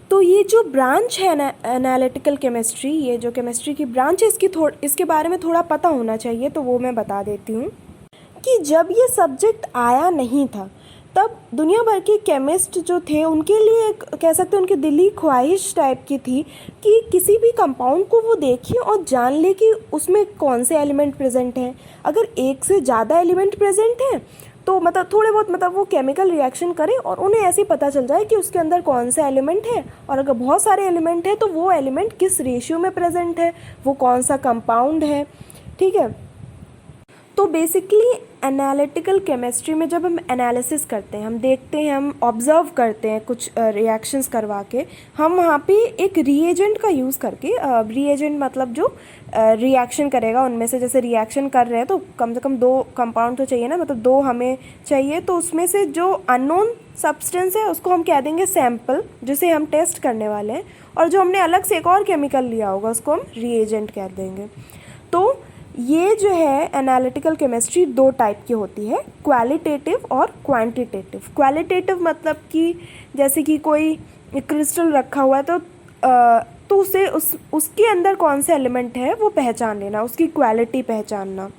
तो ये जो ब्रांच है ना एनालिटिकल केमिस्ट्री, ये जो केमिस्ट्री की ब्रांच है, इसके बारे में थोड़ा पता होना चाहिए, तो वो मैं बता देती हूँ कि जब ये सब्जेक्ट आया नहीं था तब दुनिया भर के केमिस्ट जो थे उनके लिए एक कह सकते हैं उनकी दिली ख्वाहिश टाइप की थी कि किसी भी कंपाउंड को वो देखें और जान ले कि उसमें कौन से एलिमेंट प्रेजेंट हैं। अगर एक से ज़्यादा एलिमेंट प्रेजेंट हैं तो मतलब थोड़े बहुत मतलब वो केमिकल रिएक्शन करें और उन्हें ऐसे ही पता चल जाए कि उसके अंदर कौन सा एलिमेंट है, और अगर बहुत सारे एलिमेंट हैं तो वो एलिमेंट किस रेशियो में प्रेजेंट है, वो कौन सा कंपाउंड है। ठीक है, तो बेसिकली एनालिटिकल केमिस्ट्री में जब हम एनालिसिस करते हैं, हम देखते हैं, हम ऑब्ज़र्व करते हैं कुछ रिएक्शंस करवा के, हम वहाँ पे एक रिएजेंट का यूज़ करके, रिएजेंट मतलब जो रिएक्शन करेगा उनमें से, जैसे रिएक्शन कर रहे हैं तो कम से कम 2 कंपाउंड तो चाहिए ना, मतलब 2 हमें चाहिए, तो उसमें से जो अननोन सब्सटेंस है उसको हम कह देंगे सैम्पल, जिसे हम टेस्ट करने वाले हैं, और जो हमने अलग से एक और केमिकल लिया होगा उसको हम रिएजेंट कह देंगे। तो ये जो है एनालिटिकल केमिस्ट्री 2 टाइप की होती है, क्वालिटेटिव और क्वांटिटेटिव। क्वालिटेटिव मतलब कि जैसे कि कोई क्रिस्टल रखा हुआ है तो उसे उसके अंदर कौन से एलिमेंट है वो पहचान लेना, उसकी क्वालिटी पहचानना,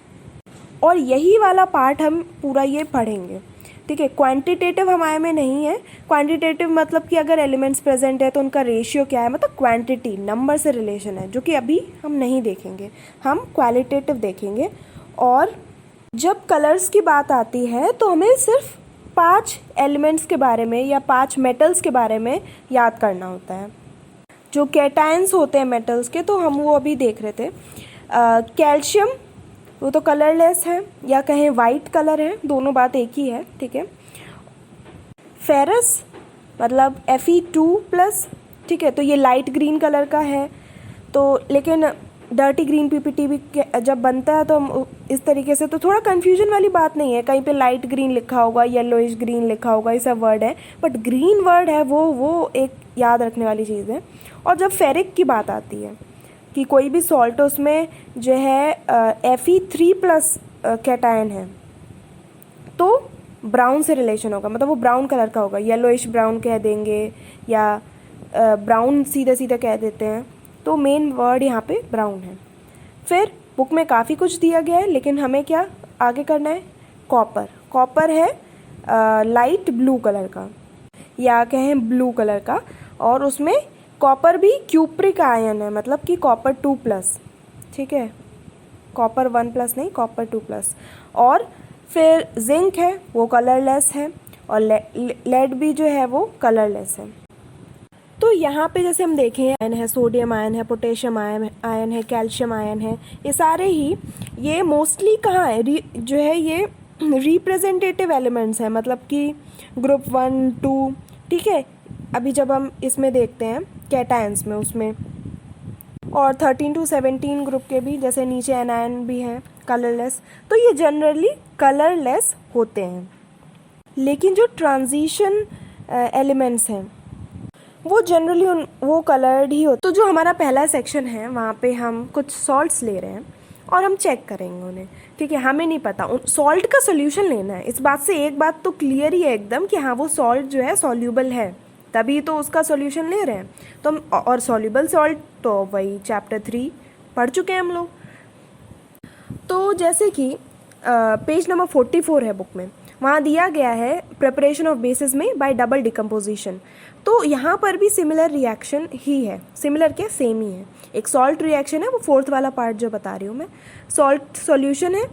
और यही वाला पार्ट हम पूरा ये पढ़ेंगे। ठीक है, क्वांटिटेटिव हमारे में नहीं है। क्वांटिटेटिव मतलब कि अगर एलिमेंट्स प्रेजेंट है तो उनका रेशियो क्या है, मतलब क्वांटिटी नंबर से रिलेशन है, जो कि अभी हम नहीं देखेंगे, हम क्वालिटेटिव देखेंगे। और जब कलर्स की बात आती है तो हमें सिर्फ 5 एलिमेंट्स के बारे में या 5 मेटल्स के बारे में याद करना होता है। जो कैटायंस होते हैं मेटल्स के, तो हम वो अभी देख रहे थे। कैल्शियम वो तो कलरलेस है, या कहें वाइट कलर है, दोनों बात एक ही है। ठीक है, फेरस मतलब Fe2+, ठीक है, तो ये लाइट ग्रीन कलर का है। तो लेकिन डर्टी ग्रीन पीपीटी भी जब बनता है तो हम इस तरीके से, तो थोड़ा कन्फ्यूजन वाली बात नहीं है, कहीं पे लाइट ग्रीन लिखा होगा, येलोइश ग्रीन लिखा होगा, ये सब वर्ड है, बट ग्रीन वर्ड है वो एक याद रखने वाली चीज़ है। और जब फेरिक की बात आती है कि कोई भी सॉल्ट उसमें जो है Fe3+ कैटायन है, तो ब्राउन से रिलेशन होगा, मतलब वो ब्राउन कलर का होगा, येलोइश ब्राउन कह देंगे या ब्राउन सीधे सीधे कह देते हैं, तो मेन वर्ड यहाँ पे ब्राउन है। फिर बुक में काफ़ी कुछ दिया गया है, लेकिन हमें क्या आगे करना है, कॉपर है लाइट ब्लू कलर का, या कहें ब्लू कलर का, और उसमें कॉपर भी क्यूप्रिक आयन है, मतलब कि कॉपर 2+, ठीक है, कॉपर 1+ नहीं, कॉपर 2+। और फिर जिंक है, वो कलरलेस है, और लेड भी जो है वो कलरलेस है। तो यहाँ पे जैसे हम देखें, आयन है, सोडियम आयन है, पोटेशियम आयन है, कैल्शियम आयन है, ये सारे ही ये मोस्टली कहाँ है, जो है ये रिप्रेजेंटेटिव एलिमेंट्स हैं, मतलब कि ग्रुप 1, 2, ठीक है। अभी जब हम इसमें देखते हैं कैटायंस में, उसमें और 13 to 17 ग्रुप के भी, जैसे नीचे एनायन भी हैं कलरलेस, तो ये जनरली कलरलेस होते हैं। लेकिन जो ट्रांजिशन एलिमेंट्स हैं वो जनरली वो कलर्ड ही होते। तो जो हमारा पहला सेक्शन है वहाँ पे हम कुछ सॉल्ट्स ले रहे हैं और हम चेक करेंगे उन्हें। ठीक है, हमें नहीं पता उन सॉल्ट का सोल्यूशन लेना है। इस बात से एक बात तो क्लियर ही है एकदम कि हाँ वो सॉल्ट जो है सॉल्यूबल है, तभी तो उसका सॉल्यूशन ले रहे हैं। तो हम और सॉल्यूबल सॉल्ट तो वही चैप्टर 3 पढ़ चुके हैं हम लोग। तो जैसे कि पेज नंबर 44 है बुक में, वहाँ दिया गया है प्रिपरेशन ऑफ बेसिस में बाय डबल डिकम्पोजिशन। तो यहाँ पर भी सिमिलर रिएक्शन ही है, सिमिलर क्या, सेम ही है। एक सॉल्ट रिएक्शन है, वो 4th वाला पार्ट जो बता रही हूँ मैं, सॉल्ट सॉल्यूशन है,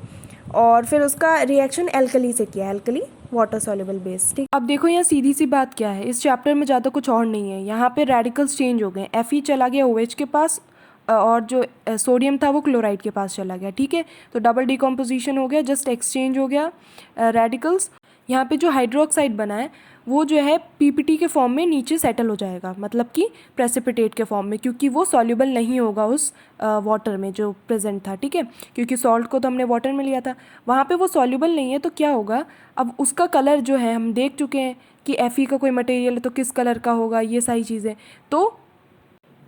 और फिर उसका रिएक्शन एल्कली से किया, एल्कली वाटर सॉल्युबल बेस। ठीक, अब देखो यहाँ सीधी सी बात क्या है, इस चैप्टर में ज़्यादा कुछ और नहीं है। यहाँ पे रेडिकल्स चेंज हो गए, Fe चला गया OH के पास, और जो सोडियम था वो क्लोराइड के पास चला गया। ठीक है, तो डबल डिकम्पोजिशन हो गया, जस्ट एक्सचेंज हो गया रेडिकल्स। यहाँ पे जो हाइड्रोक्साइड बना है वो जो है पीपीटी के फॉर्म में नीचे सेटल हो जाएगा, मतलब कि प्रेसिपिटेट के फॉर्म में, क्योंकि वो सॉल्युबल नहीं होगा उस वाटर में जो प्रेजेंट था। ठीक है, क्योंकि सॉल्ट को तो हमने वाटर में लिया था, वहाँ पे वो सॉल्युबल नहीं है, तो क्या होगा, अब उसका कलर जो है हम देख चुके हैं कि Fe का कोई मटेरियल है तो किस कलर का होगा, ये सारी चीज़ें। तो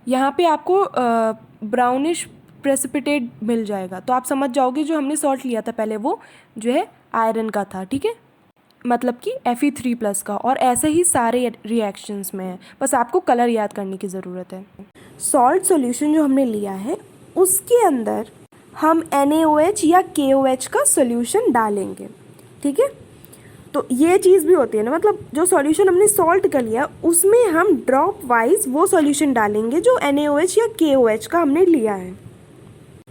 यहाँ पे आपको ब्राउनिश प्रेसिपिटेट मिल जाएगा, तो आप समझ जाओगे जो हमने सॉल्ट लिया था पहले वो जो है आयरन का था। ठीक है, मतलब कि Fe3+ का, और ऐसे ही सारे रिएक्शंस में है, बस आपको कलर याद करने की ज़रूरत है। सॉल्ट सॉल्यूशन जो हमने लिया है उसके अंदर हम NaOH या KOH का सॉल्यूशन डालेंगे, ठीक है। तो ये चीज़ भी होती है ना, मतलब जो सॉल्यूशन हमने सॉल्ट का लिया उसमें हम ड्रॉप वाइज वो सॉल्यूशन डालेंगे जो NaOH या KOH का हमने लिया है,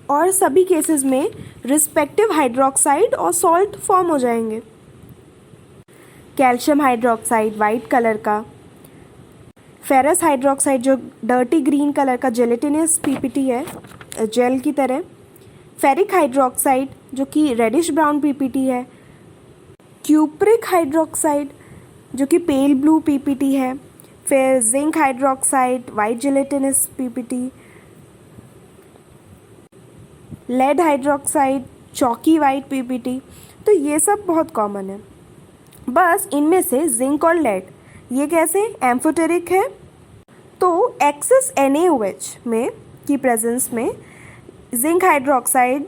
और सभी केसेस में रिस्पेक्टिव हाइड्रोक्साइड और सॉल्ट फॉर्म हो जाएंगे। कैल्शियम हाइड्रोक्साइड वाइट कलर का, फेरस हाइड्रोक्साइड जो डर्टी ग्रीन कलर का जेलेटिनस PPT है जेल की तरह, फेरिक हाइड्रोक्साइड जो कि रेडिश ब्राउन PPT है, क्यूप्रिक हाइड्रोक्साइड जो कि पेल ब्लू PPT है, फिर zinc hydroxide white gelatinous PPT, lead hydroxide chalky white PPT। तो ये सब बहुत कॉमन है। बस इनमें से जिंक और लेड ये कैसे एम्फोटेरिक है, तो एक्सेस NaOH में की प्रेजेंस में जिंक हाइड्रोक्साइड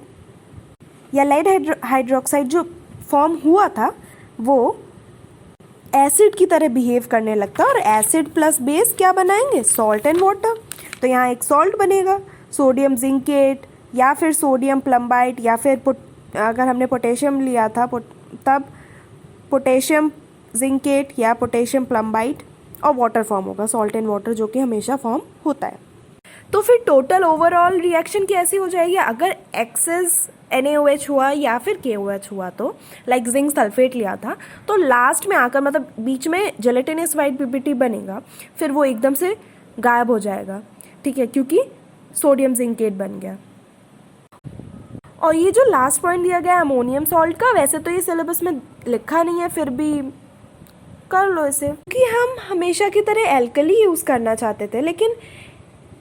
या लेड हाइड्रोक्साइड जो फॉर्म हुआ था वो एसिड की तरह बिहेव करने लगता है, और एसिड प्लस बेस क्या बनाएंगे, सॉल्ट एंड वाटर। तो यहाँ एक सॉल्ट बनेगा, सोडियम जिंकेट या फिर सोडियम प्लम्बाइट, या फिर अगर हमने पोटेशियम लिया था तब पोटेशियम जिंकेट या पोटेशियम प्लम्बाइट, और वाटर फॉर्म होगा, सॉल्ट एंड वाटर, जो कि हमेशा फॉर्म होता है। तो फिर टोटल ओवरऑल रिएक्शन कैसी हो जाएगी अगर एक्सेस NaOH हुआ या फिर KOH हुआ, तो लाइक जिंक सल्फेट लिया था तो लास्ट में आकर मतलब बीच में जेलेटिनस वाइट PPT बनेगा, फिर वो एकदम से गायब हो जाएगा, ठीक है, क्योंकि सोडियम जिंकेट बन गया। और ये जो लास्ट पॉइंट दिया गया है अमोनियम सॉल्ट का, वैसे तो ये सिलेबस में लिखा नहीं है, फिर भी कर लो इसे, क्योंकि हम हमेशा की तरह एल्कली यूज़ करना चाहते थे, लेकिन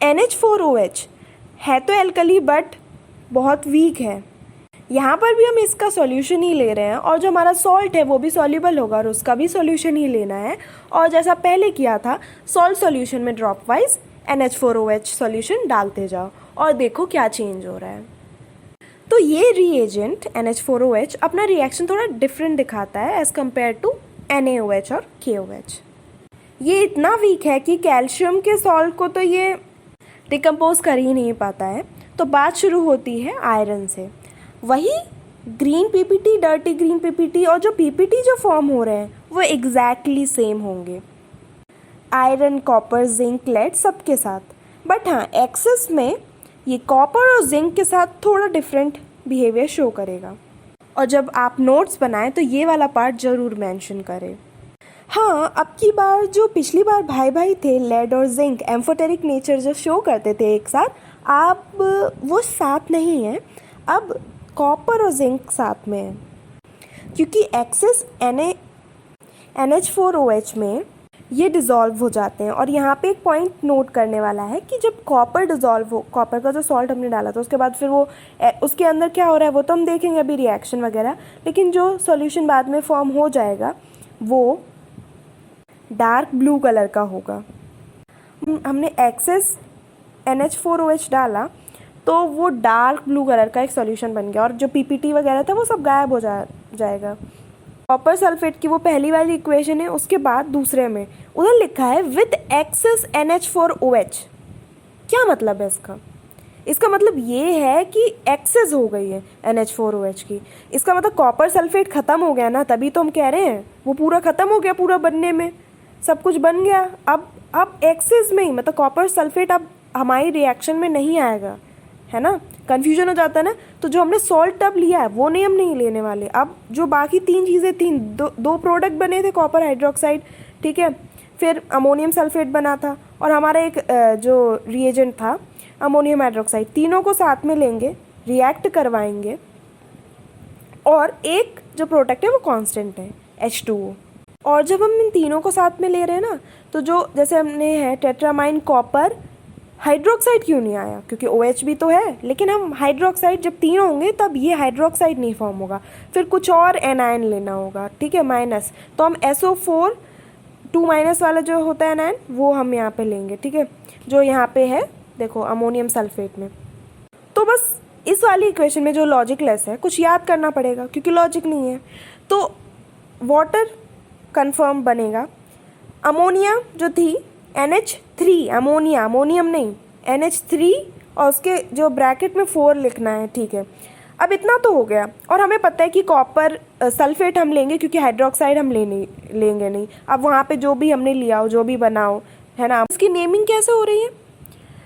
NH4OH है तो एल्कली बट बहुत वीक है। यहाँ पर भी हम इसका सॉल्यूशन ही ले रहे हैं, और जो हमारा सॉल्ट है वो भी सॉल्युबल होगा और उसका भी सॉल्यूशन ही लेना है। और जैसा पहले किया था सॉल्ट सॉल्यूशन में ड्रॉप वाइज NH4OH सॉल्यूशन डालते जाओ और देखो क्या चेंज हो रहा है। तो ये रिएजेंट NH4OH अपना रिएक्शन थोड़ा डिफरेंट दिखाता है एज़ कम्पेयर टू NaOH और KOH। ये इतना वीक है कि कैल्शियम के सॉल्ट को तो ये डिकम्पोज कर ही नहीं पाता है। तो बात शुरू होती है आयरन से। वही green PPT, dirty green PPT और जो PPT जो फॉर्म हो रहे हैं वो एग्जैक्टली सेम होंगे, आयरन, कॉपर, जिंक, लेड सबके साथ। बट हाँ, एक्सेस में ये कॉपर और जिंक के साथ थोड़ा डिफरेंट बिहेवियर शो करेगा। और जब आप नोट्स बनाएं तो ये वाला पार्ट ज़रूर मेंशन करें। हाँ, अब की बार जो पिछली बार भाई भाई थे लेड और जिंक एम्फोटेरिक नेचर जो शो करते थे एक साथ, अब वो साथ नहीं है, अब कॉपर और जिंक साथ में है, क्योंकि एक्सेस NH4OH में ये डिज़ोल्व हो जाते हैं। और यहाँ पे एक पॉइंट नोट करने वाला है कि जब कॉपर डिज़ोल्व हो, कॉपर का जो सॉल्ट हमने डाला था उसके बाद फिर वो उसके अंदर क्या हो रहा है वो तो हम देखेंगे अभी रिएक्शन वगैरह, लेकिन जो सॉल्यूशन बाद में फॉर्म हो जाएगा वो डार्क ब्लू कलर का होगा। हमने एक्सेस NH4OH डाला तो वो डार्क ब्लू कलर का एक सॉल्यूशन बन गया, और जो PPT वगैरह था वो सब गायब हो जाएगा। कॉपर सल्फेट की वो पहली वाली इक्वेशन है, उसके बाद दूसरे में उधर लिखा है विद एक्सेस NH4OH। क्या मतलब है इसका? इसका मतलब ये है कि एक्सेस हो गई है NH4OH की। इसका मतलब कॉपर सल्फेट ख़त्म हो गया ना, तभी तो हम कह रहे हैं वो पूरा ख़त्म हो गया, पूरा बनने में सब कुछ बन गया। अब एक्सेस में ही मतलब कॉपर सल्फेट अब हमारी रिएक्शन में नहीं आएगा, है ना, कन्फ्यूजन हो जाता है ना। तो जो हमने सॉल्ट अब लिया है वो नहीं, हम नहीं लेने वाले। अब जो बाकी तीन चीज़ें थी, दो प्रोडक्ट बने थे, कॉपर हाइड्रोक्साइड, ठीक है, फिर अमोनियम सल्फेट बना था, और हमारा एक जो रिएजेंट था अमोनियम हाइड्रोक्साइड, तीनों को साथ में लेंगे, रिएक्ट करवाएंगे, और एक जो प्रोडक्ट है वो कांस्टेंट है H2O। और जब हम इन तीनों को साथ में ले रहे हैं ना, तो जो जैसे हमने है टेट्रामाइन कॉपर हाइड्रोक्साइड क्यों नहीं आया, क्योंकि OH भी तो है, लेकिन हम हाइड्रोक्साइड जब तीनों होंगे तब ये हाइड्रोक्साइड नहीं फॉर्म होगा, फिर कुछ और एनायन लेना होगा, ठीक है, माइनस। तो हम SO4 2- वाला जो होता है एनायन वो हम यहाँ पे लेंगे, ठीक है, जो यहाँ पे है देखो अमोनियम सल्फेट में। तो बस इस वाली इक्वेशन में जो लॉजिक लेस है कुछ याद करना पड़ेगा क्योंकि लॉजिक नहीं है। तो वाटर कन्फर्म बनेगा। अमोनिया जो थी NH3, अमोनिया, अमोनियम नहीं, NH3, और उसके जो ब्रैकेट में 4 लिखना है, ठीक है। अब इतना तो हो गया, और हमें पता है कि कॉपर सल्फेट हम लेंगे क्योंकि हाइड्रोक्साइड हम लेंगे नहीं। अब वहाँ पे जो भी हमने लिया हो, जो भी बनाओ, है ना। इसकी नेमिंग कैसे हो रही है,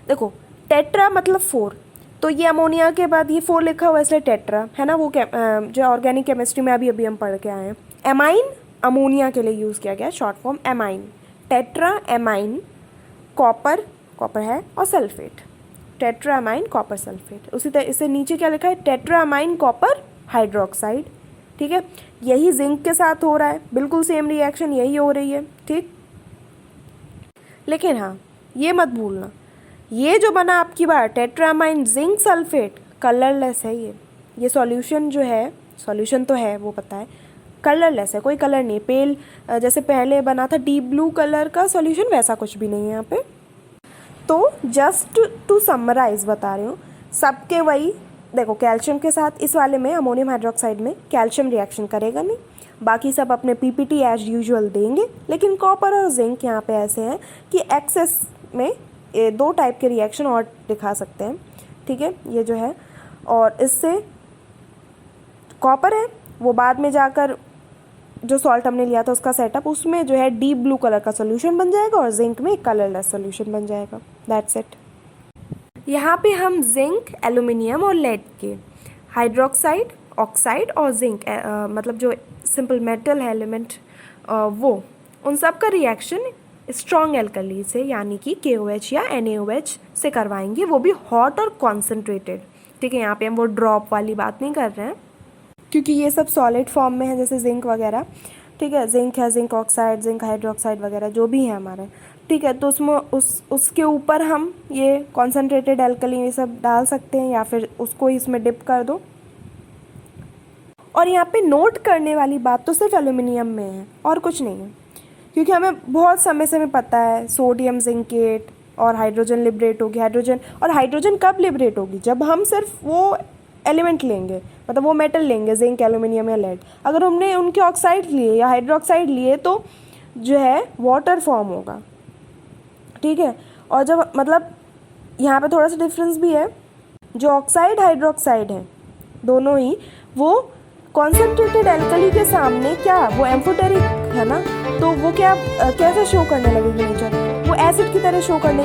देखो, टेट्रा मतलब 4, तो ये अमोनिया के बाद ये 4 लिखा हुआ है, इसलिए टेट्रा, है ना। वो जो ऑर्गेनिक केमिस्ट्री में अभी हम पढ़ के आए हैं। एमाइन अमोनिया के लिए यूज़ किया गया, short form amine, tetra amine, copper, copper है, और sulphate, tetra amine copper sulphate. उसी तरह इससे नीचे क्या लिखा है, टेट्रा अमाइन कॉपर हाइड्रोक्साइड, ठीक है। यही जिंक के साथ हो रहा है, बिल्कुल सेम रिएक्शन यही हो रही है, ठीक। लेकिन हाँ, ये मत भूलना, ये जो बना आपकी बार टेट्रामाइन जिंक सल्फेट, कलरलेस है ये सॉल्यूशन जो है, सॉल्यूशन तो है वो पता है, कलरलेस है, कोई कलर नहीं, पेल जैसे पहले बना था डीप ब्लू कलर का सॉल्यूशन, वैसा कुछ भी नहीं है यहाँ पे। तो जस्ट टू समराइज बता रही हूँ, सबके वही, देखो कैल्शियम के साथ इस वाले में अमोनियम हाइड्रोक्साइड में कैल्शियम रिएक्शन करेगा नहीं, बाकी सब अपने PPT एज यूजुअल देंगे। लेकिन कॉपर और जिंक यहाँ पे ऐसे हैं कि एक्सेस में 2 टाइप के रिएक्शन और दिखा सकते हैं, ठीक है। ये जो है, और इससे कॉपर है वो बाद में जाकर जो सॉल्ट हमने लिया था उसका सेटअप, उसमें जो है डीप ब्लू कलर का सोल्यूशन बन जाएगा, और जिंक में कलरलेस सोल्यूशन बन जाएगा, दैट्स इट। यहाँ पे हम जिंक, एल्यूमिनियम और लेड के हाइड्रोक्साइड, ऑक्साइड और जिंक मतलब जो सिंपल मेटल है एलिमेंट, वो उन सब का रिएक्शन स्ट्रॉन्ग एल्कली से यानी कि KOH या NaOH से करवाएंगे, वो भी हॉट और कॉन्सेंट्रेटेड, ठीक है। यहाँ पे हम वो ड्रॉप वाली बात नहीं कर रहे हैं क्योंकि ये सब सॉलिड फॉर्म में है, जैसे जिंक वगैरह, ठीक है। जिंक है, जिंक ऑक्साइड, जिंक हाइड्रोक्साइड वगैरह जो भी है हमारे, ठीक है। तो उसमें उसके ऊपर हम ये कॉन्सेंट्रेटेड एल्कली ये सब डाल सकते हैं, या फिर उसको इसमें डिप कर दो। और यहाँ पे नोट करने वाली बात तो सिर्फ एल्यूमिनियम में है और कुछ नहीं है, क्योंकि हमें बहुत समय से हमें पता है सोडियम जिंकेट और हाइड्रोजन लिबरेट होगी। हाइड्रोजन कब लिबरेट होगी, जब हम सिर्फ वो एलिमेंट लेंगे, मतलब वो मेटल लेंगे, जिंक, एल्यूमिनियम या लेड। अगर हमने उनके ऑक्साइड लिए या हाइड्रोक्साइड लिए तो जो है वाटर फॉर्म होगा, ठीक है। और जब मतलब यहाँ पे थोड़ा सा डिफरेंस भी है, जो ऑक्साइड हाइड्रोक्साइड है दोनों ही, वो कॉन्सेंट्रेटेड एल्कली के सामने क्या, वो एम्फोटेरिक है ना, तो वो क्या कैसे शो करने लगेगी नेचर, वो एसिड की तरह शो करने